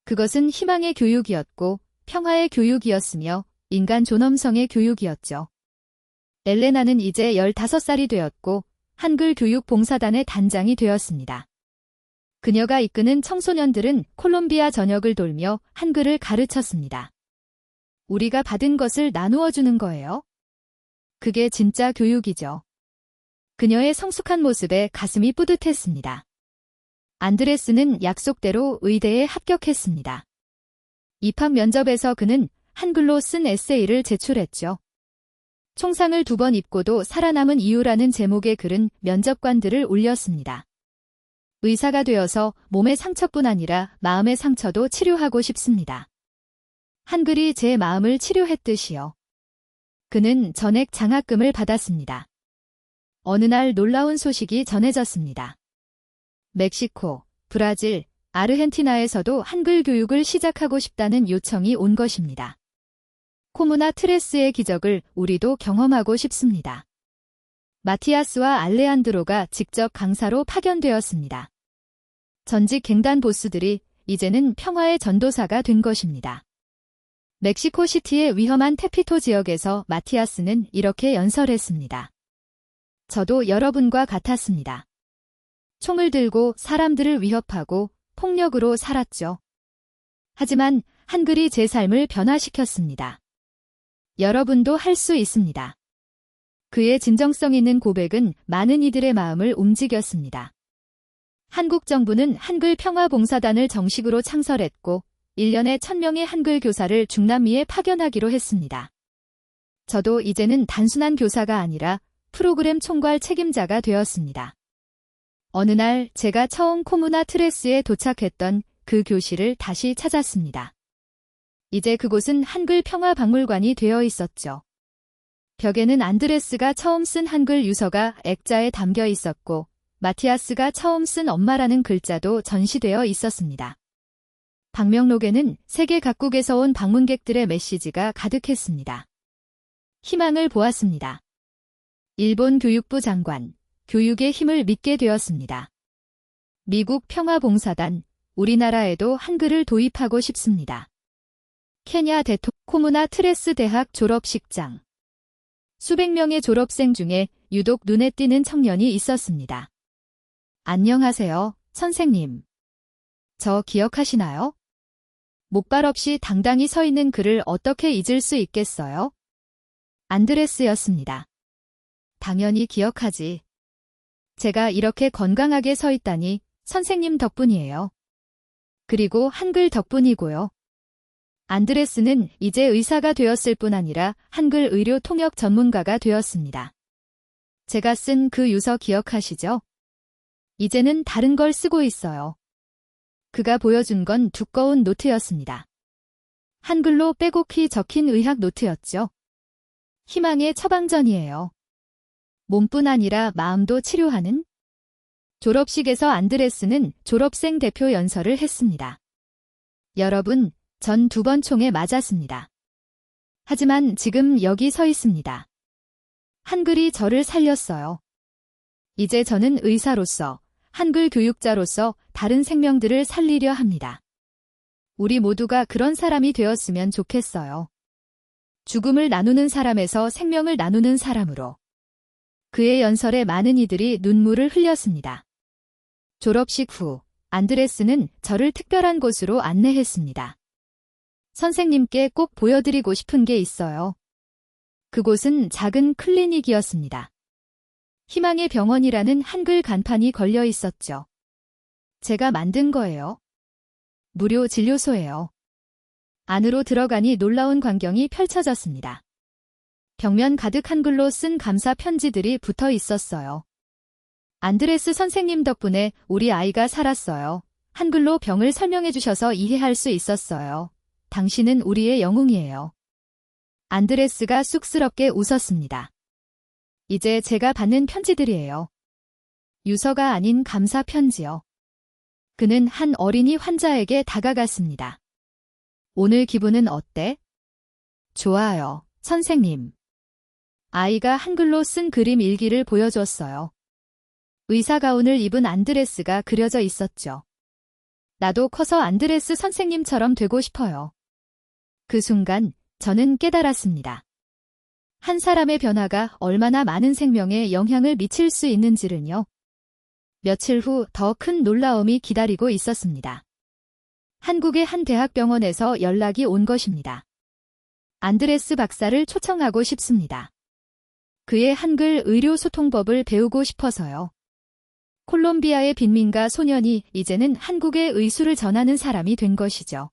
그것은 희망의 교육이었고 평화의 교육이었으며 인간 존엄성의 교육이었죠. 엘레나는 이제 15살이 되었고 한글 교육 봉사단의 단장이 되었습니다. 그녀가 이끄는 청소년들은 콜롬비아 전역을 돌며 한글을 가르쳤습니다. 우리가 받은 것을 나누어 주는 거예요. 그게 진짜 교육이죠. 그녀의 성숙한 모습에 가슴이 뿌듯했습니다. 안드레스는 약속대로 의대에 합격했습니다. 입학 면접에서 그는 한글로 쓴 에세이를 제출했죠. 총상을 2번 입고도 살아남은 이유라는 제목의 글은 면접관들을 울렸습니다. 의사가 되어서 몸의 상처뿐 아니라 마음의 상처도 치료하고 싶습니다. 한글이 제 마음을 치료했듯이요. 그는 전액 장학금을 받았습니다. 어느 날 놀라운 소식이 전해졌습니다. 멕시코, 브라질, 아르헨티나에서도 한글 교육을 시작하고 싶다는 요청이 온 것입니다. 코무나 트레스의 기적을 우리도 경험하고 싶습니다. 마티아스와 알레한드로가 직접 강사로 파견되었습니다. 전직 갱단 보스들이 이제는 평화의 전도사가 된 것입니다. 멕시코시티의 위험한 테피토 지역에서 마티아스는 이렇게 연설했습니다. 저도 여러분과 같았습니다. 총을 들고 사람들을 위협하고 폭력으로 살았죠. 하지만 한글이 제 삶을 변화시켰습니다. 여러분도 할 수 있습니다. 그의 진정성 있는 고백은 많은 이들의 마음을 움직였습니다. 한국 정부는 한글 평화봉사단을 정식으로 창설했고 1년에 1000명의 한글 교사를 중남미에 파견하기로 했습니다. 저도 이제는 단순한 교사가 아니라 프로그램 총괄 책임자가 되었습니다. 어느 날 제가 처음 코무나 트레스에 도착했던 그 교실을 다시 찾았습니다. 이제 그곳은 한글 평화박물관이 되어 있었죠. 벽에는 안드레스가 처음 쓴 한글 유서가 액자에 담겨 있었고 마티아스가 처음 쓴 엄마라는 글자도 전시되어 있었습니다. 방명록에는 세계 각국에서 온 방문객들의 메시지가 가득했습니다. 희망을 보았습니다. 일본 교육부 장관, 교육의 힘을 믿게 되었습니다. 미국 평화봉사단, 우리나라에도 한글을 도입하고 싶습니다. 케냐 코무나 트레스 대학 졸업식장. 수백 명의 졸업생 중에 유독 눈에 띄는 청년이 있었습니다. 안녕하세요, 선생님. 저 기억하시나요? 목발 없이 당당히 서 있는 그를 어떻게 잊을 수 있겠어요? 안드레스였습니다. 당연히 기억하지. 제가 이렇게 건강하게 서 있다니 선생님 덕분이에요. 그리고 한글 덕분이고요. 안드레스는 이제 의사가 되었을 뿐 아니라 한글 의료 통역 전문가가 되었습니다. 제가 쓴 그 유서 기억하시죠? 이제는 다른 걸 쓰고 있어요. 그가 보여준 건 두꺼운 노트였습니다. 한글로 빼곡히 적힌 의학 노트였죠. 희망의 처방전이에요. 몸뿐 아니라 마음도 치료하는? 졸업식에서 안드레스는 졸업생 대표 연설을 했습니다. 여러분, 전 2번 총에 맞았습니다. 하지만 지금 여기 서 있습니다. 한글이 저를 살렸어요. 이제 저는 의사로서, 한글 교육자로서 다른 생명들을 살리려 합니다. 우리 모두가 그런 사람이 되었으면 좋겠어요. 죽음을 나누는 사람에서 생명을 나누는 사람으로. 그의 연설에 많은 이들이 눈물을 흘렸습니다. 졸업식 후, 안드레스는 저를 특별한 곳으로 안내했습니다. 선생님께 꼭 보여드리고 싶은 게 있어요. 그곳은 작은 클리닉이었습니다. 희망의 병원이라는 한글 간판이 걸려 있었죠. 제가 만든 거예요. 무료 진료소예요. 안으로 들어가니 놀라운 광경이 펼쳐졌습니다. 벽면 가득 한글로 쓴 감사 편지들이 붙어 있었어요. 안드레스 선생님 덕분에 우리 아이가 살았어요. 한글로 병을 설명해 주셔서 이해할 수 있었어요. 당신은 우리의 영웅이에요. 안드레스가 쑥스럽게 웃었습니다. 이제 제가 받는 편지들이에요. 유서가 아닌 감사 편지요. 그는 한 어린이 환자에게 다가갔습니다. 오늘 기분은 어때? 좋아요, 선생님. 아이가 한글로 쓴 그림 일기를 보여줬어요. 의사 가운을 입은 안드레스가 그려져 있었죠. 나도 커서 안드레스 선생님처럼 되고 싶어요. 그 순간 저는 깨달았습니다. 한 사람의 변화가 얼마나 많은 생명에 영향을 미칠 수 있는지를요. 며칠 후 더 큰 놀라움이 기다리고 있었습니다. 한국의 한 대학병원에서 연락이 온 것입니다. 안드레스 박사를 초청하고 싶습니다. 그의 한글 의료 소통법을 배우고 싶어서요. 콜롬비아의 빈민가 소년이 이제는 한국의 의술을 전하는 사람이 된 것이죠.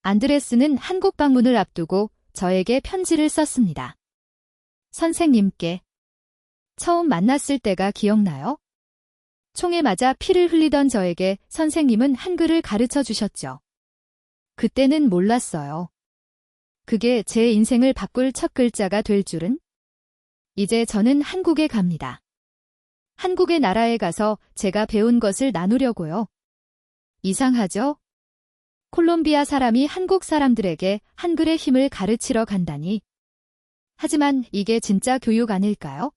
안드레스는 한국 방문을 앞두고 저에게 편지를 썼습니다. 선생님께. 처음 만났을 때가 기억나요? 총에 맞아 피를 흘리던 저에게 선생님은 한글을 가르쳐 주셨죠. 그때는 몰랐어요. 그게 제 인생을 바꿀 첫 글자가 될 줄은? 이제 저는 한국에 갑니다. 한국의 나라에 가서 제가 배운 것을 나누려고요. 이상하죠? 콜롬비아 사람이 한국 사람들에게 한글의 힘을 가르치러 간다니. 하지만 이게 진짜 교육 아닐까요?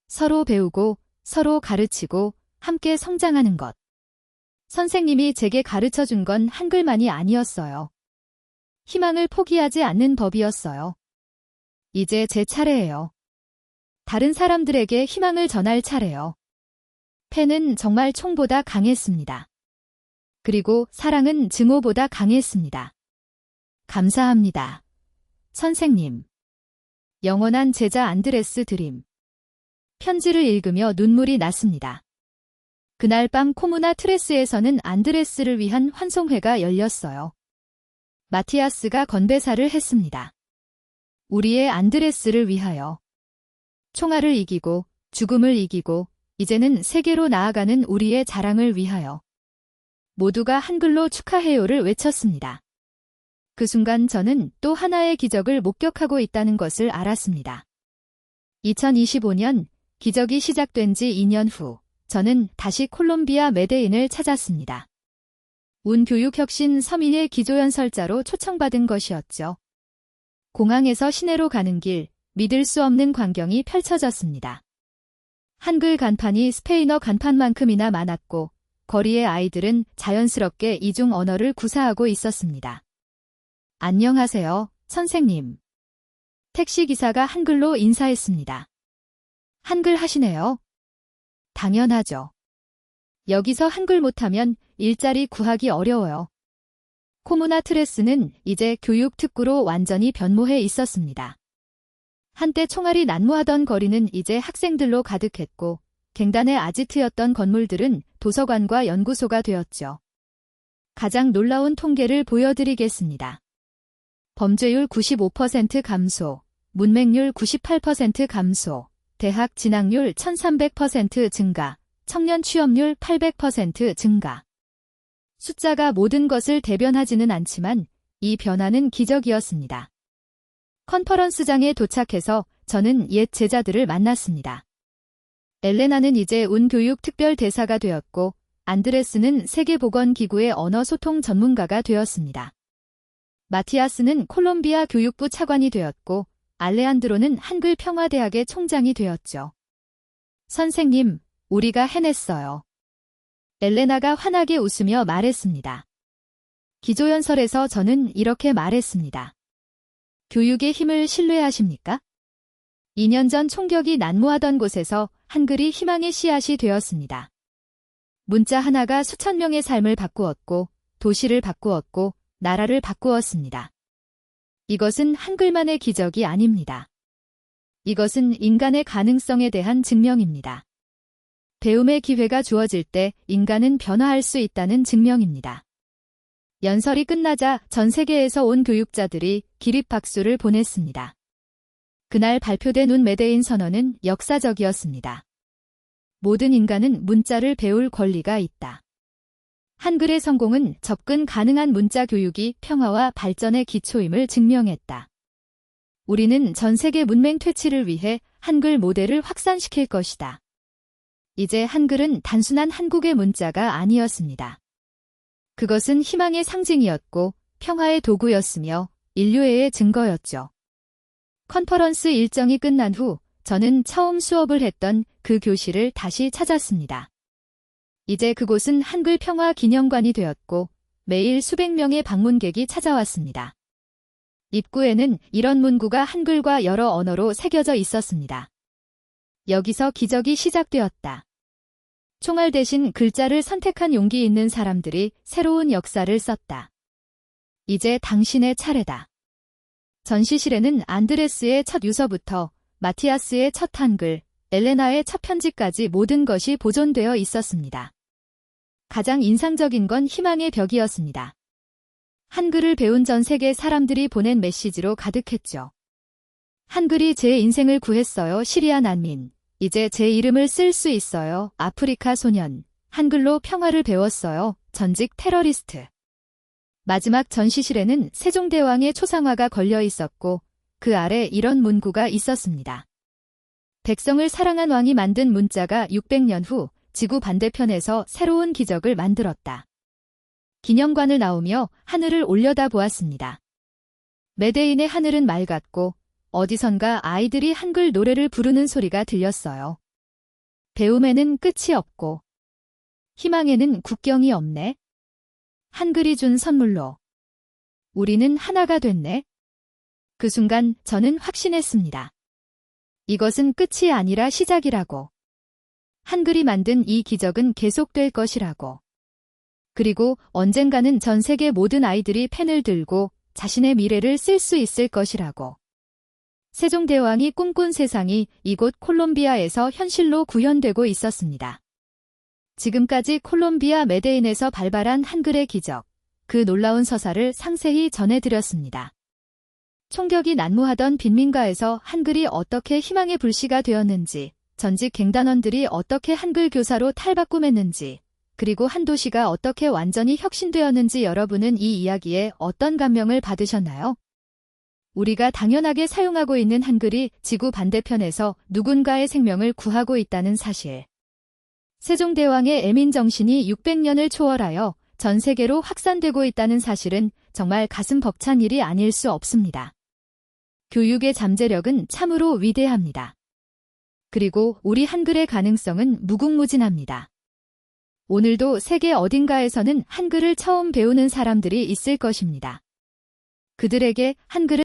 서로 배우고, 서로 가르치고, 함께 성장하는 것. 선생님이 제게 가르쳐 준 건 한글만이 아니었어요. 희망을 포기하지 않는 법이었어요. 이제 제 차례예요. 다른 사람들에게 희망을 전할 차례요. 펜은 정말 총보다 강했습니다. 그리고 사랑은 증오보다 강했습니다. 감사합니다. 선생님. 영원한 제자 안드레스 드림. 편지를 읽으며 눈물이 났습니다. 그날 밤 코무나 트레스에서는 안드레스를 위한 환송회가 열렸어요. 마티아스가 건배사를 했습니다. 우리의 안드레스를 위하여. 총알을 이기고 죽음을 이기고 이제는 세계로 나아가는 우리의 자랑을 위하여. 모두가 한글로 축하해요를 외쳤습니다. 그 순간 저는 또 하나의 기적을 목격하고 있다는 것을 알았습니다. 2025년 기적이 시작된 지 2년 후 저는 다시 콜롬비아 메데인을 찾았습니다. 운교육혁신 서민의 기조연설자로 초청받은 것이었죠. 공항에서 시내로 가는 길, 믿을 수 없는 광경이 펼쳐졌습니다. 한글 간판이 스페인어 간판만큼이나 많았고 거리의 아이들은 자연스럽게 이중 언어를 구사하고 있었습니다. 안녕하세요, 선생님. 택시기사가 한글로 인사했습니다. 한글 하시네요. 당연하죠. 여기서 한글 못하면 일자리 구하기 어려워요. 코무나 트레스는 이제 교육 특구로 완전히 변모해 있었습니다. 한때 총알이 난무하던 거리는 이제 학생들로 가득했고 갱단의 아지트였던 건물들은 도서관과 연구소가 되었죠. 가장 놀라운 통계를 보여드리겠습니다. 범죄율 95% 감소, 문맹률 98% 감소, 대학 진학률 1300% 증가, 청년 취업률 800% 증가. 숫자가 모든 것을 대변하지는 않지만 이 변화는 기적이었습니다. 컨퍼런스장에 도착해서 저는 옛 제자들을 만났습니다. 엘레나는 이제 운교육 특별 대사가 되었고 안드레스는 세계보건기구의 언어소통 전문가가 되었습니다. 마티아스는 콜롬비아 교육부 차관이 되었고 알레한드로는 한글평화대학의 총장이 되었죠. 선생님, 우리가 해냈어요. 엘레나가 환하게 웃으며 말했습니다. 기조연설에서 저는 이렇게 말했습니다. 교육의 힘을 신뢰하십니까? 2년 전 총격이 난무하던 곳에서 한글이 희망의 씨앗이 되었습니다. 문자 하나가 수천 명의 삶을 바꾸었고, 도시를 바꾸었고, 나라를 바꾸었습니다. 이것은 한글만의 기적이 아닙니다. 이것은 인간의 가능성에 대한 증명입니다. 배움의 기회가 주어질 때 인간은 변화할 수 있다는 증명입니다. 연설이 끝나자 전 세계에서 온 교육자들이 기립박수를 보냈습니다. 그날 발표된 운메데인 선언은 역사적이었습니다. 모든 인간은 문자를 배울 권리가 있다. 한글의 성공은 접근 가능한 문자 교육이 평화와 발전의 기초임을 증명했다. 우리는 전 세계 문맹 퇴치를 위해 한글 모델을 확산시킬 것이다. 이제 한글은 단순한 한국의 문자가 아니었습니다. 그것은 희망의 상징이었고 평화의 도구였으며 인류애의 증거였죠. 컨퍼런스 일정이 끝난 후 저는 처음 수업을 했던 그 교실을 다시 찾았습니다. 이제 그곳은 한글 평화 기념관이 되었고 매일 수백 명의 방문객이 찾아왔습니다. 입구에는 이런 문구가 한글과 여러 언어로 새겨져 있었습니다. 여기서 기적이 시작되었다. 총알 대신 글자를 선택한 용기 있는 사람들이 새로운 역사를 썼다. 이제 당신의 차례다. 전시실에는 안드레스의 첫 유서부터 마티아스의 첫 한글, 엘레나의 첫 편지까지 모든 것이 보존되어 있었습니다. 가장 인상적인 건 희망의 벽이었습니다. 한글을 배운 전 세계 사람들이 보낸 메시지로 가득했죠. 한글이 제 인생을 구했어요. 시리아 난민. 이제 제 이름을 쓸 수 있어요. 아프리카 소년. 한글로 평화를 배웠어요. 전직 테러리스트. 마지막 전시실에는 세종대왕의 초상화가 걸려 있었고 그 아래 이런 문구가 있었습니다. 백성을 사랑한 왕이 만든 문자가 600년 후 지구 반대편에서 새로운 기적을 만들었다. 기념관을 나오며 하늘을 올려다보았습니다. 메데인의 하늘은 맑았고 어디선가 아이들이 한글 노래를 부르는 소리가 들렸어요. 배움에는 끝이 없고 희망에는 국경이 없네. 한글이 준 선물로 우리는 하나가 됐네. 그 순간 저는 확신했습니다. 이것은 끝이 아니라 시작이라고. 한글이 만든 이 기적은 계속될 것이라고. 그리고 언젠가는 전 세계 모든 아이들이 펜을 들고 자신의 미래를 쓸 수 있을 것이라고. 세종대왕이 꿈꾼 세상이 이곳 콜롬비아에서 현실로 구현되고 있었습니다. 지금까지 콜롬비아 메데인에서 발발한 한글의 기적, 그 놀라운 서사를 상세히 전해드렸습니다. 총격이 난무하던 빈민가에서 한글이 어떻게 희망의 불씨가 되었는지, 전직 갱단원들이 어떻게 한글 교사로 탈바꿈했는지, 그리고 한 도시가 어떻게 완전히 혁신되었는지 여러분은 이 이야기에 어떤 감명을 받으셨나요? 우리가 당연하게 사용하고 있는 한글이 지구 반대편에서 누군가의 생명을 구하고 있다는 사실. 세종대왕의 애민정신이 600년을 초월하여 전 세계로 확산되고 있다는 사실은 정말 가슴 벅찬 일이 아닐 수 없습니다. 교육의 잠재력은 참으로 위대합니다. 그리고 우리 한글의 가능성은 무궁무진합니다. 오늘도 세계 어딘가에서는 한글을 처음 배우는 사람들이 있을 것입니다. 그들에게 한글은